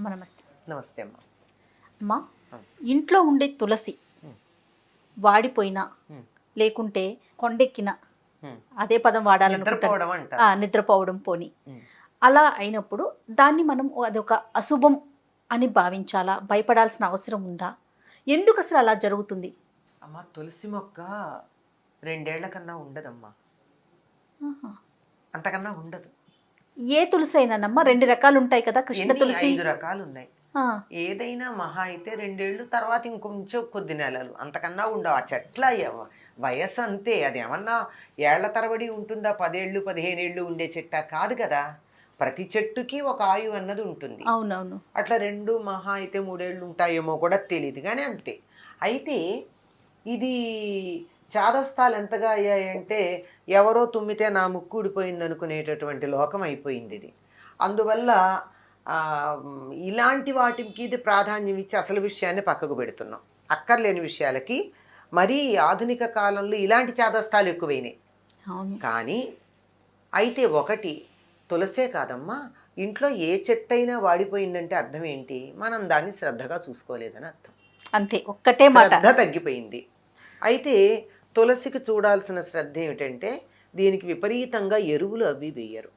అమ్మ నమస్తే. నమస్తే అమ్మ. అమ్మ, ఇంట్లో ఉండే తులసి వాడిపోయినా లేకుంటే కొండెక్కిన, అదే పదం వాడాలనుకుంటాను, నిద్రపోవడం పోని అలా అయినప్పుడు దాన్ని మనం అదొక అశుభం అని భావించాలా? భయపడాల్సిన అవసరం ఉందా? ఎందుకు అసలు అలా జరుగుతుంది? అమ్మ, తులసి మొక్క 2 ఏళ్ల కన్నా ఉండదమ్మా, అంతకన్నా ఉండదు. ఏ తులసి అయినానమ్మా? 2 రకాలు ఉంటాయి కదా, కృష్ణ తులసి. 5 రకాలు ఉన్నాయి. ఏదైనా మహా అయితే 2 ఏళ్ళు, తర్వాత ఇంకొంచెం కొద్ది నెలలు, అంతకన్నా ఉండవు. ఆ చెట్ల వయస్సు అంతే. అది ఏమన్నా ఏళ్ల తరబడి ఉంటుందా? 10 ఏళ్ళు 15 ఏళ్ళు ఉండే చెట్ట కాదు కదా. ప్రతి చెట్టుకి ఒక ఆయువు అన్నది ఉంటుంది. అవునవును. అట్లా 2 మహా అయితే 3 ఏళ్ళు ఉంటాయేమో కూడా తెలియదు, కానీ అంతే. అయితే ఇది చాదస్తాలు ఎంతగా అయ్యాయంటే ఎవరో తుమ్మితే నా ముక్కు ఊడిపోయింది అనుకునేటటువంటి లోకం అయిపోయింది ఇది. అందువల్ల ఇలాంటి వాటికి ఇది ప్రాధాన్యం ఇచ్చి అసలు విషయాన్ని పక్కకు పెడుతున్నాం. అక్కర్లేని విషయాలకి మరీ ఆధునిక కాలంలో ఇలాంటి చాదస్తాలు ఎక్కువైనాయి. కానీ అయితే ఒకటి, తులసే కాదమ్మా, ఇంట్లో ఏ చెట్టు అయినా వాడిపోయిందంటే అర్థం ఏంటి? మనం దాన్ని శ్రద్ధగా చూసుకోలేదని అర్థం. అంతే, ఒక్కటే మాట. శ్రద్ధ తగ్గిపోయింది. అయితే తులసికి చూడాల్సిన శ్రద్ధ ఏమిటంటే దీనికి విపరీతంగా ఎరువులు అవి వేయరు.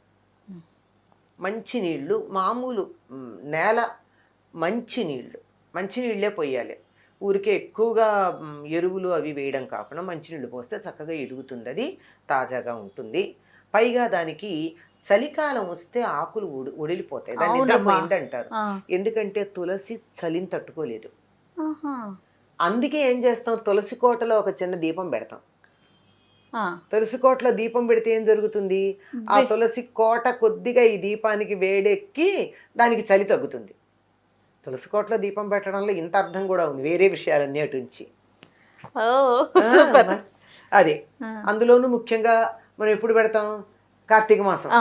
మంచినీళ్ళు, మామూలు నేల మంచినీళ్ళే పోయాలి. ఊరికే ఎక్కువగా ఎరువులు అవి వేయడం కాకుండా మంచినీళ్ళు పోస్తే చక్కగా ఎదుగుతుంది, అది తాజాగా ఉంటుంది. పైగా దానికి చలికాలం వస్తే ఆకులు ఒడిలిపోతాయి, దాన్ని నిద్రపోయింది అంటారు. ఎందుకంటే తులసి చలిని తట్టుకోలేదు. అందుకే ఏం చేస్తాం, తులసి కోటలో ఒక చిన్న దీపం పెడతాం. తులసి కోటలో దీపం పెడితే ఏం జరుగుతుంది? ఆ తులసి కోట కొద్దిగా ఈ దీపానికి వేడెక్కి దానికి చలి తగ్గుతుంది. తులసి కోటలో దీపం పెట్టడంలో ఇంత అర్థం కూడా ఉంది, వేరే విషయాలన్నీ అటు నుంచి. అదే, అందులోనూ ముఖ్యంగా మనం ఎప్పుడు పెడతాం? కార్తీక మాసం,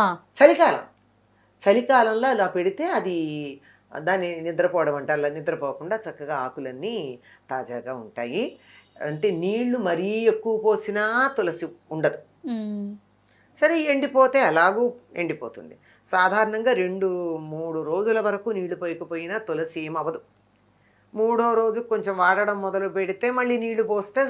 చలికాలంలో అలా పెడితే అది దాన్ని నిద్రపోవడం అంటే అలా నిద్రపోకుండా చక్కగా ఆకులన్నీ తాజాగా ఉంటాయి. అంటే నీళ్లు మరీ ఎక్కువ పోసినా తులసి ఉండదు. సరే, ఎండిపోతే అలాగూ ఎండిపోతుంది. సాధారణంగా 2-3 రోజుల వరకు నీళ్లు పోయకపోయినా తులసి ఏమవ్వదు. 3వ రోజు కొంచెం వాడడం మొదలు పెడితే మళ్ళీ నీళ్లు పోస్తే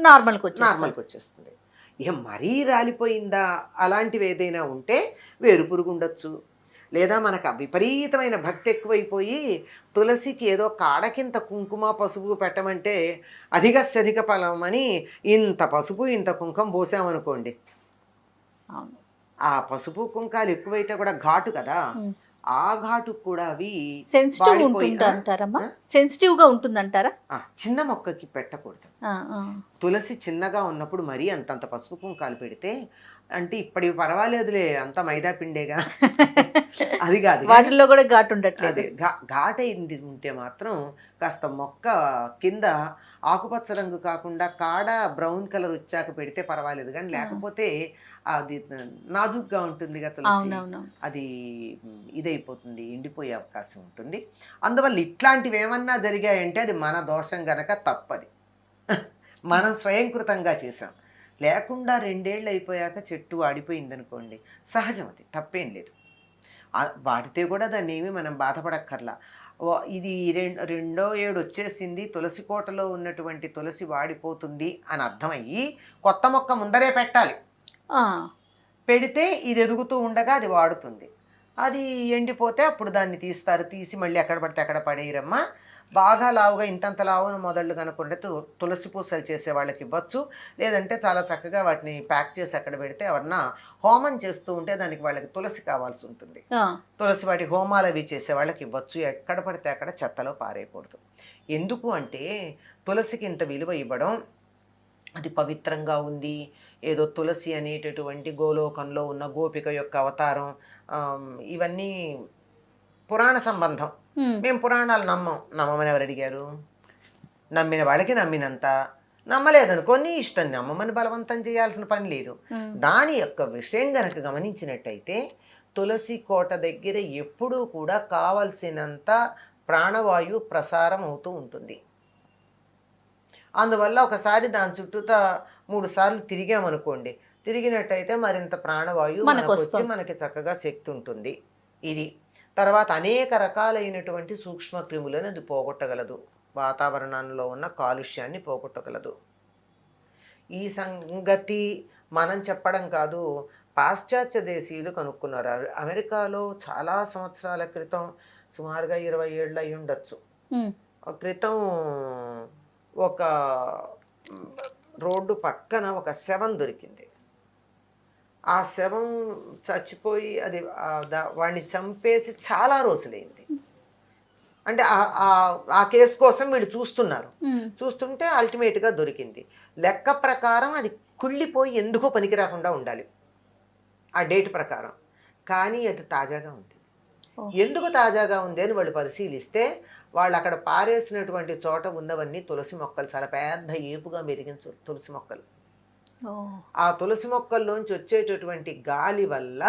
నార్మల్కి వచ్చేస్తుంది. ఇక మరీ రాలిపోయిందా అలాంటివి ఏదైనా ఉంటే వేరు పురుగు ఉండొచ్చు, లేదా మనకు విపరీతమైన భక్తి ఎక్కువైపోయి తులసికి ఏదో కాడకింత కుంకుమ పసుపు పెట్టమంటే అధిక ఫలం అని ఇంత పసుపు ఇంత కుంకుమ పోసామనుకోండి, ఆ పసుపు కుంకాలు ఎక్కువైతే కూడా ఘాటు కదా, ఆ ఘాటు కూడా అవి సెన్సిటివ్ గా ఉంటుందంటారా? చిన్న మొక్కకి పెట్టకూడదు. తులసి చిన్నగా ఉన్నప్పుడు మరీ అంతంత పసుపు కుంకాలు పెడితే, అంటే ఇప్పటి పర్వాలేదులే అంత మైదా పిండేగా, అది కాదు, వాటిల్లో కూడా ఘాటు ఉండట్లేదు. ఘాటైంది ఉంటే మాత్రం కాస్త మొక్క కింద ఆకుపచ్చ రంగు కాకుండా కాడ బ్రౌన్ కలర్ వచ్చాక పెడితే పర్వాలేదు, కానీ లేకపోతే అది నాజుగ్గా ఉంటుంది కదా తులసి, అది ఇదైపోతుంది, ఎండిపోయే అవకాశం ఉంటుంది. అందువల్ల ఇట్లాంటివి ఏమన్నా జరిగాయంటే అది మన దోషం గనక తప్పది, మనం స్వయంకృతంగా చేసాం. లేకుండా 2 ఏళ్ళు అయిపోయాక చెట్టు వాడిపోయింది అనుకోండి, సహజం, అది తప్పేం లేదు. వాడితే కూడా దాన్ని ఏమి మనం బాధపడక్కర్లా. ఇది 2వ ఏడు వచ్చేసింది, తులసి కోటలో ఉన్నటువంటి తులసి వాడిపోతుంది అని అర్థమయ్యి కొత్త మొక్క ముందరే పెట్టాలి. పెడితే ఇది ఎదుగుతూ ఉండగా అది వాడుతుంది. అది ఎండిపోతే అప్పుడు దాన్ని తీసి మళ్ళీ ఎక్కడ పడితే అక్కడ పడేయరమ్మా. బాగా లావుగా ఇంతంత లావున మొదళ్ళు కనుక్కుంటే తులసి పూసలు చేసే వాళ్ళకి ఇవ్వచ్చు, లేదంటే చాలా చక్కగా వాటిని ప్యాక్ చేసి అక్కడ పెడితే ఎవరన్నా హోమం చేస్తూ ఉంటే దానికి వాళ్ళకి తులసి కావాల్సి ఉంటుంది, తులసి వాటి హోమాలు అవి చేసే వాళ్ళకి ఇవ్వచ్చు. ఎక్కడ పడితే అక్కడ చెత్తలో పారేయకూడదు. ఎందుకు అంటే తులసికి ఇంత విలువ ఇవ్వడం, అది పవిత్రంగా ఉంది, ఏదో తులసి అనేటటువంటి గోలోకంలో ఉన్న గోపిక యొక్క అవతారం, ఇవన్నీ పురాణ సంబంధం. మేము పురాణాలు నమ్మమని ఎవరు అడిగారు? నమ్మిన వాళ్ళకి నమ్మినంత, నమ్మలేదనుకో నీ ఇష్టం, నమ్మమని బలవంతం చేయాల్సిన పని లేదు. దాని యొక్క విషయం గనక గమనించినట్టయితే తులసి కోట దగ్గర ఎప్పుడూ కూడా కావలసినంత ప్రాణవాయు ప్రసారం అవుతూ ఉంటుంది. అందువల్ల ఒకసారి దాని చుట్టూతా 3 సార్లు తిరిగామనుకోండి, తిరిగినట్టయితే మరింత ప్రాణవాయువు మనకు వచ్చి మనకి చక్కగా శక్తి ఉంటుంది. ఇది. తర్వాత అనేక రకాలైనటువంటి సూక్ష్మ క్రిములను అది పోగొట్టగలదు. వాతావరణంలో ఉన్న కాలుష్యాన్ని పోగొట్టగలదు. ఈ సంగతి మనం చెప్పడం కాదు, పాశ్చాత్య దేశీయులు కనుక్కున్నారు. అమెరికాలో చాలా సంవత్సరాల క్రితం, సుమారుగా 20 ఏళ్ళు అయి ఉండొచ్చు, క్రితం ఒక రోడ్డు పక్కన ఒక శవం దొరికింది. ఆ శవం చచ్చిపోయి అది వాడిని చంపేసి చాలా రోజులైంది. అంటే ఆ కేసు కోసం వీళ్ళు చూస్తుంటే అల్టిమేట్గా దొరికింది. లెక్క ప్రకారం అది కుళ్ళిపోయి ఎందుకో పనికి రాకుండా ఉండాలి ఆ డేట్ ప్రకారం, కానీ అది తాజాగా ఉంది. ఎందుకు తాజాగా ఉంది అని వాళ్ళు పరిశీలిస్తే, వాళ్ళు అక్కడ పారేసినటువంటి చోట ఉన్నవన్నీ తులసి మొక్కలు, చాలా పెద్ద ఏపుగా మెరిగిన తులసి మొక్కలు. ఆ తులసి మొక్కల్లోంచి వచ్చేటటువంటి గాలి వల్ల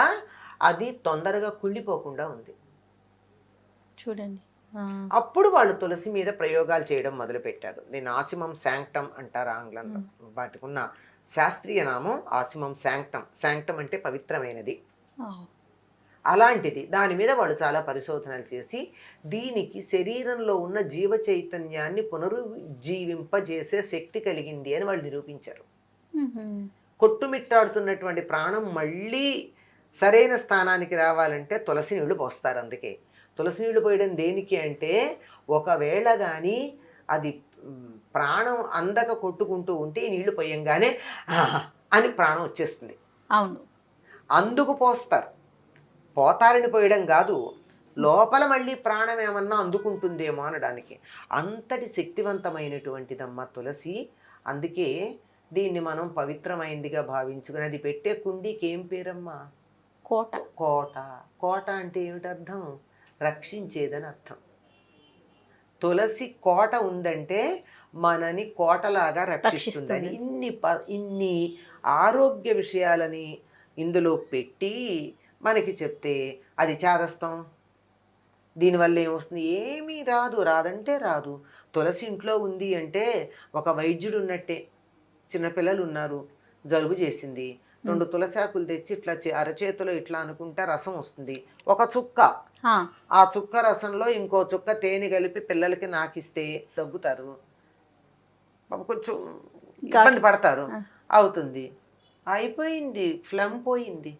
అది తొందరగా కుళ్ళిపోకుండా ఉంది. చూడండి. అప్పుడు వాళ్ళు తులసి మీద ప్రయోగాలు చేయడం మొదలుపెట్టారు. దీన్ని ఆసిమం శాంక్టమ్ అంటారు ఆంగ్లంలో. వాటికి ఉన్న శాస్త్రీయ నామం ఆసిమం శాంక్టమ్. శాంక్టమ్ అంటే పవిత్రమైనది. అలాంటిది దాని మీద వాళ్ళు చాలా పరిశోధనలు చేసి దీనికి శరీరంలో ఉన్న జీవ చైతన్యాన్ని పునరుజ్జీవింపజేసే శక్తి కలిగింది అని వాళ్ళు నిరూపించారు. కొట్టుమిట్టాడుతున్నటువంటి ప్రాణం మళ్ళీ సరైన స్థానానికి రావాలంటే తులసి నీళ్లు పోస్తారు. అందుకే తులసి నీళ్లు పోయడం దేనికి అంటే, ఒకవేళ కానీ అది ప్రాణం అందక కొట్టుకుంటూ ఉంటే ఈ నీళ్లు పోయంగానే అని ప్రాణం వచ్చేస్తుంది. అవును, అందుకు పోతారని పోయడం కాదు, లోపల మళ్ళీ ప్రాణం ఏమన్నా అందుకుంటుందేమో అనడానికి. అంతటి శక్తివంతమైనటువంటిదమ్మా తులసి. అందుకే దీన్ని మనం పవిత్రమైందిగా భావించుకుని, అది పెట్టే కుండీకి ఏం పేరమ్మా? కోట. కోట. కోట అంటే ఏమిటి అర్థం? రక్షించేదని అర్థం. తులసి కోట ఉందంటే మనని కోటలాగా రక్షిస్తుందని. ఇన్ని ఆరోగ్య విషయాలని ఇందులో పెట్టి మనకి చెప్తే అది చేదస్తాం. దీనివల్ల ఏమొస్తుంది? ఏమీ రాదంటే రాదు. తులసి ఇంట్లో ఉంది అంటే ఒక వైద్యుడు ఉన్నట్టే. చిన్నపిల్లలు ఉన్నారు, జలుబు చేసింది, 2 తులసాకులు తెచ్చి ఇట్లా అరచేతిలో ఇట్లా అనుకుంటే రసం వస్తుంది, ఒక చుక్క. ఆ చుక్క రసంలో ఇంకో చుక్క తేనె కలిపి పిల్లలకి నాకిస్తే తగ్గుతారు, కొంచెం ఇబ్బంది పడతారు, అవుతుంది, అయిపోయింది, ఫ్లమ్ పోయింది.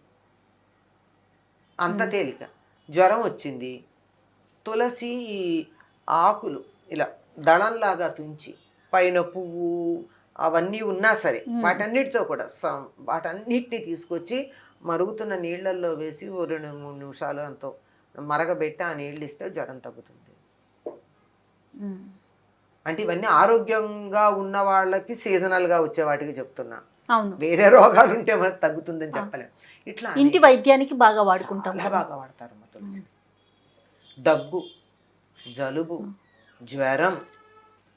అంత తేలిక. జ్వరం వచ్చింది, తులసి ఆకులు ఇలా దళంలాగా తుంచి పైన పువ్వు అవన్నీ ఉన్నా సరే వాటన్నిటితో కూడా వాటన్నిటిని తీసుకొచ్చి మరుగుతున్న నీళ్ళల్లో వేసి 2-3 నిమిషాలు అంతో మరగబెట్టి ఆ నీళ్ళు ఇస్తే జ్వరం తగ్గుతుంది. అంటే ఇవన్నీ ఆరోగ్యంగా ఉన్న వాళ్ళకి సీజనల్గా వచ్చే వాటికి చెప్తున్నా. వేరే రోగాలు ఉంటే మనకు తగ్గుతుందని చెప్పలేం. ఇట్లా ఇంటి వైద్యానికి బాగా వాడుకుంటాం. బాగా వాడతారు తులసి. దగ్గు, జలుబు, జ్వరం,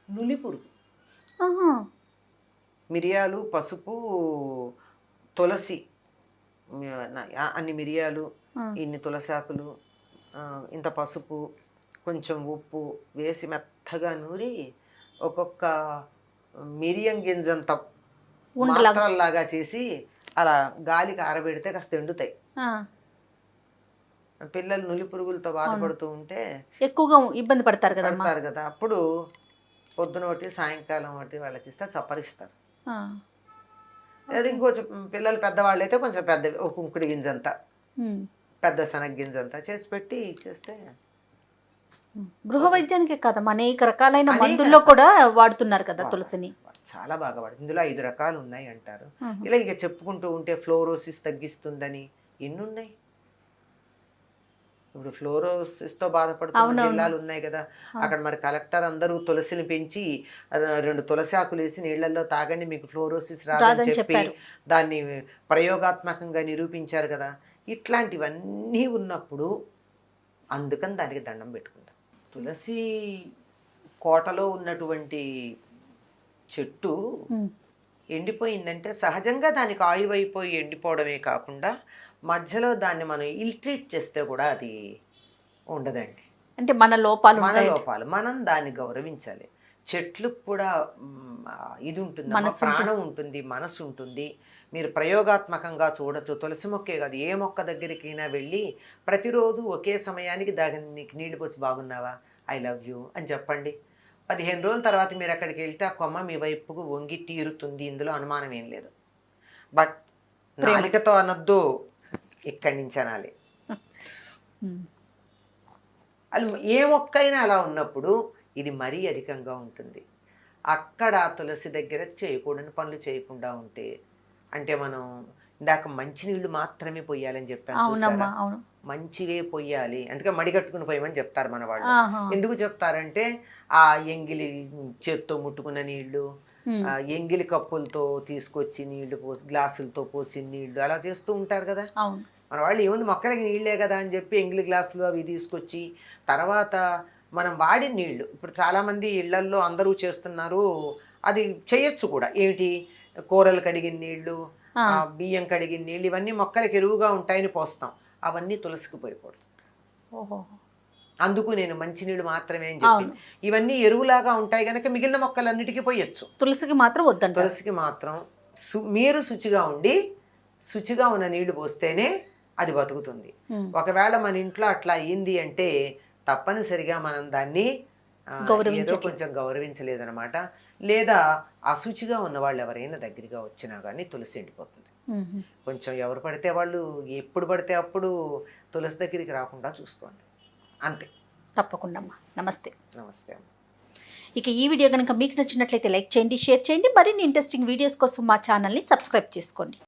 నులిపురుగు, మిరియాలు, పసుపు, తులసి, అన్ని మిరియాలు, ఇన్ని తులసాకులు, ఇంత పసుపు, కొంచెం ఉప్పు వేసి మెత్తగా నూరి ఒక్కొక్క మిరియం గింజంత మాత్రల్లాగా చేసి అలా గాలికి ఆరబెడితే కాస్త ఎండుతాయి. పిల్లలు నులి పురుగులతో బాధపడుతూ ఉంటే ఎక్కువగా ఇబ్బంది పడతారు కదా, అప్పుడు పొద్దున ఒకటి సాయంకాలం ఒకటి వాళ్ళకి ఇస్తే చప్పరిస్తారు. అది ఇంకొంచెం పిల్లలు పెద్దవాళ్ళు అయితే కొంచెం పెద్ద ఒక కుంకుడి గింజంతా, పెద్ద శనగ గింజంతా చేసి పెట్టి చేస్తే. గృహ వైద్యానికి కదమ్మా, అనేక రకాలైన మందుల్లో కూడా వాడుతున్నారు కదా తులసిని. చాలా బాగా వాడు. ఇందులో 5 రకాలు ఉన్నాయి అంటారు. ఇలా ఇక చెప్పుకుంటూ ఉంటే ఫ్లోరోసిస్ తగ్గిస్తుందని ఎన్ని ఉన్నాయి. ఇప్పుడు ఫ్లోరోసిస్తో బాధపడుతున్న జిల్లాలు ఉన్నాయి కదా, అక్కడ మరి కలెక్టర్ అందరూ తులసిని పెంచి 2 తులసి ఆకులు వేసి నీళ్లలో తాగండి మీకు ఫ్లోరోసిస్ రాదని చెప్పి దాన్ని ప్రయోగాత్మకంగా నిరూపించారు కదా. ఇట్లాంటివన్నీ ఉన్నప్పుడు అందుకని దానికి దండం పెట్టుకుంటాం. తులసి కోటలో ఉన్నటువంటి చెట్టు ఎండిపోయిందంటే సహజంగా దానికి ఆయువైపోయి ఎండిపోవడమే కాకుండా మధ్యలో దాన్ని మనం ఇల్ట్రీట్ చేస్తే కూడా అది ఉండదండి. అంటే మన లోపాలు మనం దాన్ని గౌరవించాలి. చెట్లు కూడా ఇది ఉంటుంది, ప్రాణం ఉంటుంది, మనసు ఉంటుంది. మీరు ప్రయోగాత్మకంగా చూడొచ్చు. తులసి మొక్కే కాదు, ఏ మొక్క దగ్గరికైనా వెళ్ళి ప్రతిరోజు ఒకే సమయానికి దానికి నీళ్లు పోసి బాగున్నావా, ఐ లవ్ యూ అని చెప్పండి. 15 రోజుల తర్వాత మీరు అక్కడికి వెళ్తే ఆ కొమ్మ మీ వైపుకు వంగి తీరుతుంది, ఇందులో అనుమానం ఏం లేదు. బట్ నాలికతో అనొద్దు, ఇక్కడి నుంచి అనాలి. అది ఏ మొక్కైనా అలా ఉన్నప్పుడు ఇది మరీ అధికంగా ఉంటుంది. అక్కడ తులసి దగ్గర చేయకూడని పనులు చేయకుండా ఉంటే, అంటే మనం ఇందాక మంచినీళ్ళు మాత్రమే పొయ్యాలని చెప్పాను చూసారా, మంచివే పొయ్యాలి. అందుకే మడిగట్టుకుని పోయమని చెప్తారు మన వాళ్ళు. ఎందుకు చెప్తారంటే ఆ ఎంగిలి చేత్తో ముట్టుకున్న నీళ్లు, ఎంగిలి కప్పులతో తీసుకొచ్చి నీళ్లు పోసి, గ్లాసులతో పోసి నీళ్లు అలా చేస్తూ ఉంటారు కదా మన వాళ్ళు. ఏముంది మొక్కలకి నీళ్ళే కదా అని చెప్పి ఎంగిలి గ్లాసులు అవి తీసుకొచ్చి, తర్వాత మనం వాడిన నీళ్లు ఇప్పుడు చాలామంది ఇళ్లల్లో అందరూ చేస్తున్నారు, అది చేయొచ్చు కూడా. ఏమిటి, కూరలు కడిగిన నీళ్లు, బియ్యం కడిగిన నీళ్ళు, ఇవన్నీ మొక్కలకి ఎరువుగా ఉంటాయని పోస్తాం, అవన్నీ తులసికి పోయకూడదు. అందుకు నేను మంచినీళ్ళు మాత్రమే అని చెప్పి, ఇవన్నీ ఎరువులాగా ఉంటాయి కనుక మిగిలిన మొక్కలన్నిటికీ పోయొచ్చు, తులసికి మాత్రం వద్దంట. తులసికి మాత్రం మీరు శుచిగా ఉండి శుచిగా ఉన్న నీళ్లు పోస్తేనే అది బతుకుతుంది. ఒకవేళ మన ఇంట్లో అట్లా అయ్యింది అంటే తప్పనిసరిగా మనం దాన్ని ఏదో కొంచెం గౌరవించలేదన్నమాట. లేదా అశుచిగా ఉన్న వాళ్ళు ఎవరైనా దగ్గరగా వచ్చినా కానీ తులసి ఎండిపోతుంది. కొంచెం ఎవరు పడితే వాళ్ళు ఎప్పుడు పడితే అప్పుడు తులసి దగ్గరికి రాకుండా చూసుకోండి, అంతే. తప్పకుండా అమ్మా. నమస్తే. నమస్తే అమ్మా. ఇక ఈ వీడియో కనుక మీకు నచ్చినట్లయితే లైక్ చేయండి, షేర్ చేయండి. మరిన్ని ఇంట్రెస్టింగ్ వీడియోస్ కోసం మా ఛానల్ని సబ్స్క్రైబ్ చేసుకోండి.